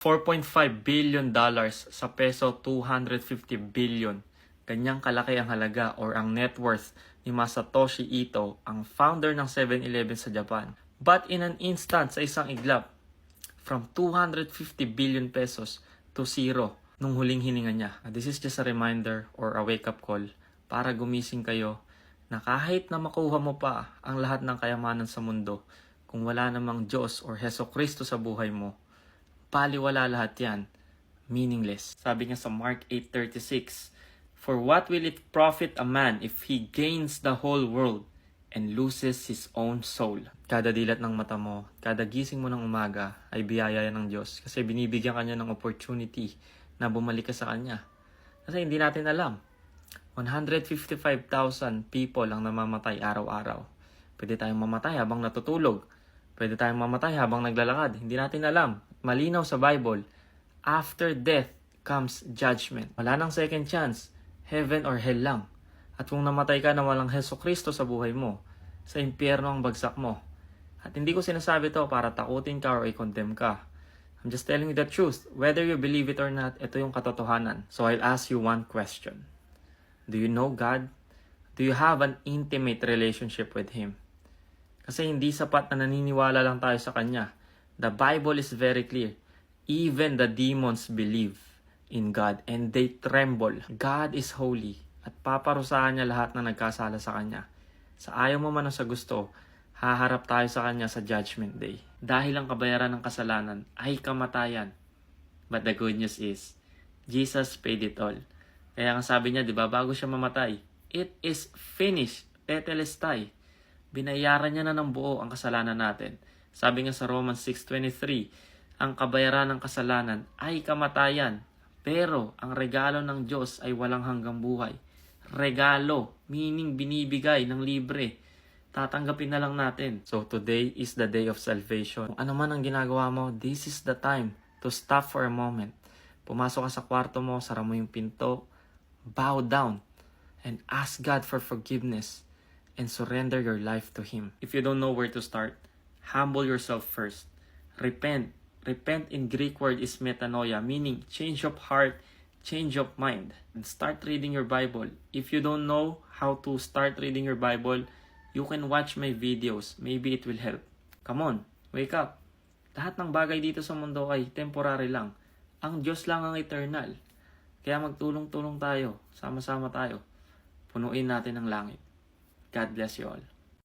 $4.5 billion sa peso 250 billion. Ganyang kalaki ang halaga or ang net worth ni Masatoshi Ito, ang founder ng 7-Eleven sa Japan. But in an instant, sa isang iglap, from 250 billion pesos to zero nung huling hininga niya. This is just a reminder or a wake-up call para gumising kayo na kahit na makuha mo pa ang lahat ng kayamanan sa mundo, kung wala namang Diyos or Heso Kristo sa buhay mo, baliwala lahat yan. Meaningless. Sabi nga sa Mark 8:36, "For what will it profit a man if he gains the whole world and loses his own soul?" Kada dilat ng mata mo, kada gising mo ng umaga ay biyaya ng Diyos kasi binibigyan kanya ng opportunity na bumalik ka sa Kanya. Kasi hindi natin alam. 155,000 people ang namamatay araw-araw. Pwede tayong mamatay habang natutulog. Pwede tayong mamatay habang naglalakad. Hindi natin alam. Malinaw sa Bible, after death comes judgment. Wala nang second chance. Heaven or hell lang. At kung namatay ka na walang Heso Kristo sa buhay mo, sa impyerno ang bagsak mo. At hindi ko sinasabi to para takutin ka or i-condemn ka. I'm just telling you the truth. Whether you believe it or not, ito yung katotohanan. So I'll ask you one question. Do you know God? Do you have an intimate relationship with Him? Kasi hindi sapat na naniniwala lang tayo sa Kanya. The Bible is very clear. Even the demons believe in God and they tremble. God is holy at paparusahan niya lahat na nagkasala sa Kanya. Sa ayaw mo man o sa gusto, haharap tayo sa Kanya sa Judgment Day. Dahil ang kabayaran ng kasalanan ay kamatayan. But the good news is, Jesus paid it all. Kaya ang sabi niya, di ba, bago siya mamatay, it is finished, tetelestai. Binayaran niya na ng buo ang kasalanan natin. Sabi nga sa Romans 6:23, ang kabayaran ng kasalanan ay kamatayan. Pero ang regalo ng Diyos ay walang hanggang buhay. Regalo, meaning binibigay ng libre. Tatanggapin na lang natin. So today is the day of salvation. Kung ano man ang ginagawa mo, this is the time to stop for a moment. Pumasok ka sa kwarto mo, sara mo yung pinto, bow down, and ask God for forgiveness and surrender your life to Him. If you don't know where to start, humble yourself first. Repent. Repent in Greek word is metanoia, meaning change of heart, change of mind. And start reading your Bible. If you don't know how to start reading your Bible, you can watch my videos. Maybe it will help. Come on, wake up. Lahat ng bagay dito sa mundo ay temporary lang. Ang Diyos lang ang eternal. Kaya magtulong-tulong tayo. Sama-sama tayo. Punuin natin ang langit. God bless you all.